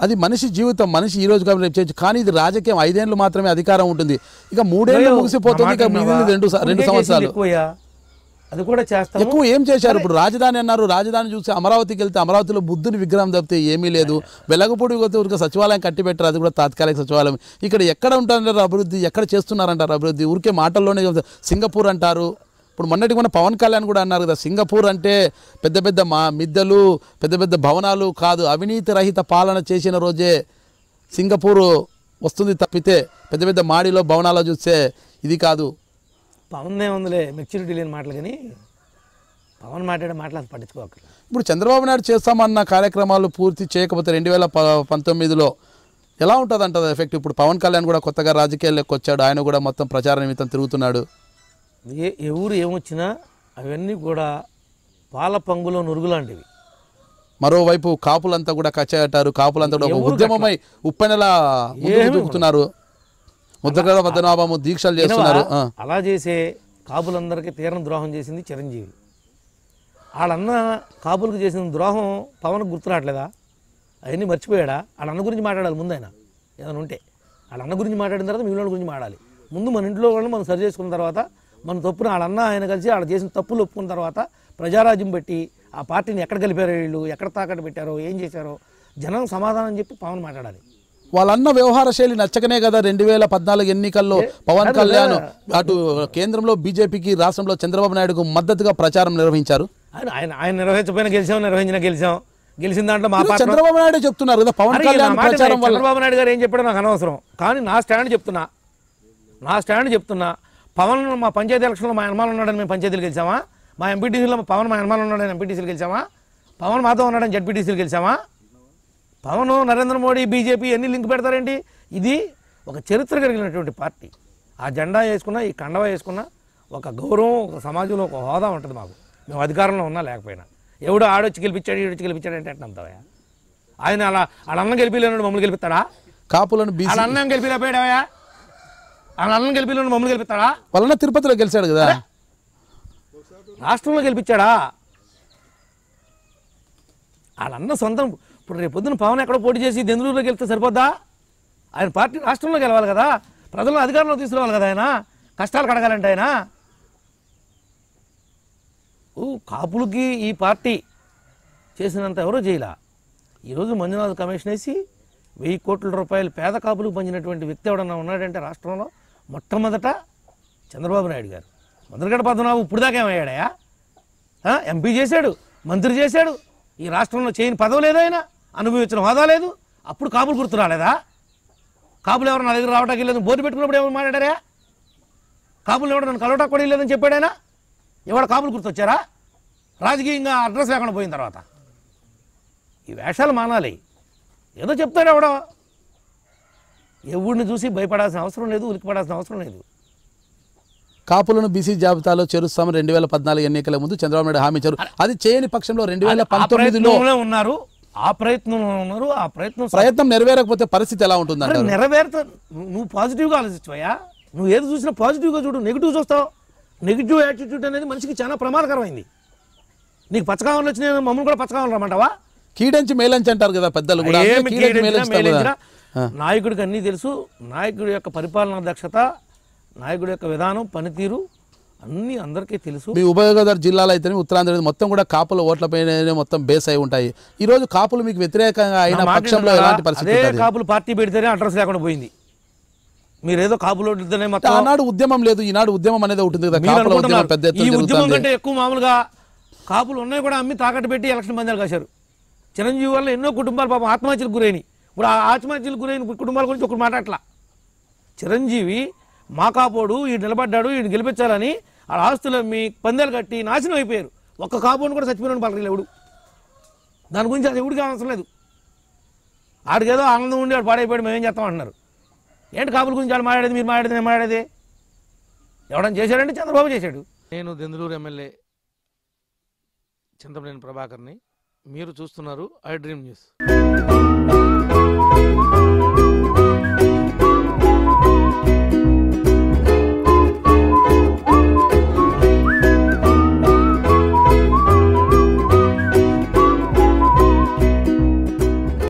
అది మనిషి జీవితం, మనిషి ఈ రోజు కాబట్టి రేపు చేయొచ్చు. కానీ ఇది రాజకీయం, 5 ఏళ్ళు మాత్రమే అధికారం ఉంటుంది. ఇక 3 ఏళ్ళు ముగిసిపోతుంది, ఇక మిగిలిన 2 సంవత్సరాలు. అది కూడా చేస్తాం. ఎక్కువ ఏం చేశారు? ఇప్పుడు రాజధాని అన్నారు, రాజధాని చూసి అమరావతికి వెళ్తే అమరావతిలో బుద్ధుని విగ్రహం తప్పితే ఏమీ లేదు. వెలగపూడి ఊరికి సచివాలయం కట్టిపెట్టారు, అది కూడా తాత్కాలిక సచివాలయం. ఇక్కడ ఎక్కడ ఉంటున్నారు అభివృద్ధి, ఎక్కడ చేస్తున్నారంటారు అభివృద్ధి? ఊరికే మాటల్లోనే. సింగపూర్ అంటారు. ఇప్పుడు మొన్నటికి మన పవన్ కళ్యాణ్ కూడా అన్నారు కదా, సింగపూర్ అంటే పెద్ద పెద్ద మిద్దెలు, పెద్ద పెద్ద భవనాలు కాదు, అవినీతి రహిత పాలన చేసిన రోజే సింగపూర్ వస్తుంది తప్పితే పెద్ద పెద్ద మాడిలో భవనాలు చూస్తే ఇది కాదు. పవన్ ఏముందిలే మెచ్యూరిటీ లేని మాటలు, కానీ పవన్ మాట్లాడే మాటలు పట్టించుకోకర్లేదు. ఇప్పుడు చంద్రబాబు నాయుడు చేస్తామన్న కార్యక్రమాలు పూర్తి చేయకపోతే 2019లో ఎలా ఉంటుంది అంటారు ఎఫెక్ట్? ఇప్పుడు పవన్ కళ్యాణ్ కూడా కొత్తగా రాజకీయాల్లోకి వచ్చాడు, ఆయన కూడా మొత్తం ప్రచార నిమిత్తం తిరుగుతున్నాడు. ఎవరు ఏమొచ్చినా అవన్నీ కూడా పాల పంగులో నురుగు లాంటివి. మరోవైపు కాపులంతా కూడా కచ్చాటారు, కాపులంతా కూడా ఉద్యమమై ఉప్పెనలా ముందుకు దూకుతున్నారు. ముద్రగడ పద్మనాభము దీక్షలు చేస్తున్నారు. అలా చేసే కాపులందరికీ తీరం ద్రోహం చేసింది చిరంజీవి. వాళ్ళన్న కాపులకు చేసిన ద్రోహం పవన్కు గుర్తురాట్లేదా? అవన్నీ మర్చిపోయాడా? వాళ్ళ అన్న గురించి మాట్లాడాలి ముందు. ఆయన ఏదైనా ఉంటే వాళ్ళ అన్న గురించి మాట్లాడిన తర్వాత మిగిలిన గురించి మాట్లాడాలి. ముందు మన ఇంట్లో వాళ్ళని మనం సరి చేసుకున్న తర్వాత, మన తప్పును వాళ్ళన్న ఆయన కలిసి వాళ్ళు చేసిన తప్పులు ఒప్పుకున్న తర్వాత ప్రజారాజ్యం పెట్టి ఆ పార్టీని ఎక్కడ కలిపారో, వీళ్ళు ఎక్కడ తాకట్టు పెట్టారో, ఏం చేశారో జనం సమాధానం చెప్పి పవన్ మాట్లాడాలి. వాళ్ళన్న వ్యవహార శైలి నచ్చకనే కదా 2014 ఎన్నికల్లో పవన్ కళ్యాణ్ అటు కేంద్రంలో బీజేపీకి, రాష్ట్రంలో చంద్రబాబు నాయుడుకు మద్దతుగా ప్రచారం నిర్వహించారు. ఆయన నిర్వహించపోయినా గెలిచాం, నిర్వహించిన గెలిచిన దాంట్లో మా పార్టీ చంద్రబాబు నాయుడు చెప్తున్నారు కదా పవన్ కళ్యాణ్ ప్రచారం వల్ల. చంద్రబాబు నాయుడు గారు ఏం చెప్పాడో నాకు అనవసరం, కానీ నా స్టాండ్ చెప్తున్నా. పవన్ మా పంచాయతీ ఎలక్షన్లో మా యనమాలు ఉన్నాడని మేము పంచాయతీలు గెలిచామా? మా ఎంపీటీసీలో పవన్ మా యనమాలు ఉన్నాడని ఎంపీటీసీలు గెలిచామా? పవన్ మాతో ఉన్నాడని జడ్పీటీసీలు గెలిచామా? పవన్, నరేంద్ర మోడీ, బీజేపీ ఎన్ని లింక్ పెడతారేంటి? ఇది ఒక చరిత్ర కలిగినటువంటి పార్టీ. ఆ జెండా వేసుకున్నా, ఈ కండవా వేసుకున్నా ఒక గౌరవం, ఒక సమాజంలో ఒక హోదా ఉంటుంది మాకు. మేము అధికారంలో ఉన్నా లేకపోయినా. ఎవడో ఆడొచ్చి గెలిపించాడు, ఈడొచ్చి గెలిపించాడు అంటే ఎట్లా అంటావా? ఆయన వాళ్ళ అన్నం గెలిపిలేను మమ్మల్ని గెలిపిస్తాడా? కాపులను వాళ్ళ అన్నం గెలిపిలేపోయాడా? వాళ్ళ అన్నం గెలిపిలేను మమ్మల్ని గెలిపిస్తాడా? వాళ్ళ తిరుపతిలో గెలిచాడు కదా, రాష్ట్రంలో గెలిపించాడా? వాళ్ళన్న సొంతం. ఇప్పుడు రేపు పొద్దున పవన్ ఎక్కడో పోటీ చేసి దెందులూరులో గెలిస్తే సరిపోద్దా? ఆయన పార్టీ రాష్ట్రంలో గెలవాలి కదా, ప్రజలను అధికారంలో తీసుకురావాలి కదా. ఆయన కష్టాలు కడగాలంటే ఆయన కాపులకి ఈ పార్టీ చేసినంత ఎవరో చేయలా. ఈరోజు మంజునాథ్ కమిషన్ వేసి 1000 కోట్ల రూపాయలు పేద కాపులకు పంచినటువంటి వ్యక్తి ఎవడన్నా ఉన్నాడంటే రాష్ట్రంలో మొట్టమొదట చంద్రబాబు నాయుడు గారు. ముద్రగడ పద్మనాభం ఇప్పుడు దాకా ఏమయ్యాడయా? ఎంపీ చేశాడు, మంత్రి చేశాడు. ఈ రాష్ట్రంలో చేయని పదవి లేదు, ఆయన అనుభవించిన హోదా లేదు. అప్పుడు కాపులు గుర్తు రాలేదా? కాపులు ఎవరు నా దగ్గర రావటానికి లేదు బోర్డు పెట్టుకున్నప్పుడు ఎవరు మాట్లాడారా? కాపులు ఎవరు నన్ను కలవటానికి కూడా లేదని చెప్పాడైనా? ఎవడ కాపులు గుర్తొచ్చారా? రాజకీయంగా అడ్రస్ లేకుండా పోయిన తర్వాత ఈ వేషాలు మానాలి. ఏదో చెప్తాడు ఎవడో, ఎవడిని చూసి భయపడాల్సిన అవసరం లేదు, ఉలికిపడాల్సిన అవసరం లేదు. కాపులను బీసీ జాబితాలో చేరుస్తామని 2014 ఎన్నికల ముందు చంద్రబాబు నాయుడు హామీ ఇచ్చారు. అది చేయని పక్షంలో 2019లో ఉన్నారు. ఆ ప్రయత్నం నెరవేరకపోతే పరిస్థితి ఎలా ఉంటుంది? నెరవేరుతా. నువ్వు పాజిటివ్గా ఆలోచించవయ్యా. నువ్వు ఏది చూసినా పాజిటివ్గా చూడు, నెగిటివ్ చూస్తావు. నెగిటివ్ యాటిట్యూడ్ అనేది మనిషికి చాలా ప్రమాదకరమైంది. నీకు పచ్చకావలు వచ్చినాయి, మమ్మల్ని కూడా పచ్చకావలు రమ్మంటావా? కీడంచి మేలంచి అంటారు కదా పెద్దలు కూడా. నాయకుడికి అన్నీ తెలుసు. నాయకుడి యొక్క పరిపాలనా దక్షత, నాయకుడి యొక్క విధానం, పనితీరు అన్నీ అందరికీ తెలుసు. మీ ఉభయ గోదావరి జిల్లాలో అయితే ఉత్తరాంధ్ర మొత్తం కూడా కాపుల ఓట్లపైన మొత్తం బేస్ అయి ఉంటాయి. ఈ రోజు కాపులు మీకు వ్యతిరేకంగా అయిన పక్షంలో ఎలాంటి పరిస్థితి? అదే కాపులు పార్టీ పెడితేనే అడ్రస్ లేకుండా పోయింది. మీరేదో కాపులు ఓట్లతోనే మొత్తం. ఆనాడు ఉద్యమం లేదు, ఈనాడు ఉద్యమం అనేది ఉంటుంది కదా. ఈ ఉద్యమం కంటే ఎక్కువ మామూలుగా కాపులు ఉన్నాయి కూడా అమ్మి తాకట్టు పెట్టి ఎలక్షన్ పందాలు కాశారు. చిరంజీవి వల్ల ఎన్నో కుటుంబాలు పాపం ఆత్మహత్యలకు గురైనవి. ఇప్పుడు ఆ ఆత్మహత్యలకు గురైన కుటుంబాల గురించి ఒకటి మాట్లాడట్లా. చిరంజీవి మా కాపోడు, ఈడు నిలబడ్డాడు, ఈడు గెలిపించాలని ఆ ఆస్తులు మీ పందాలు కట్టి నాశనం అయిపోయారు. ఒక్క కాపోడు కూడా చచ్చిపోయిన పలకలేదు ఎవడు. దాని గురించి అది ఎవడికి అవసరం లేదు. ఆడికేదో ఆనందం ఉండి వాడు పాడైపోయాడు, మేమేం చేస్తాం అంటున్నారు. ఏంటి కాపుల గురించి వాళ్ళు మాట్లాడేది, మీరు మాట్లాడేది, నేను మాట్లాడేది? ఎవడన్నా చేశాడంటే చంద్రబాబు చేశాడు. నేను దెందులూరు ఎమ్మెల్యే చింతమనేని ప్రభాకర్ని. మీరు చూస్తున్నారు ఐ డ్రీమ్ న్యూస్.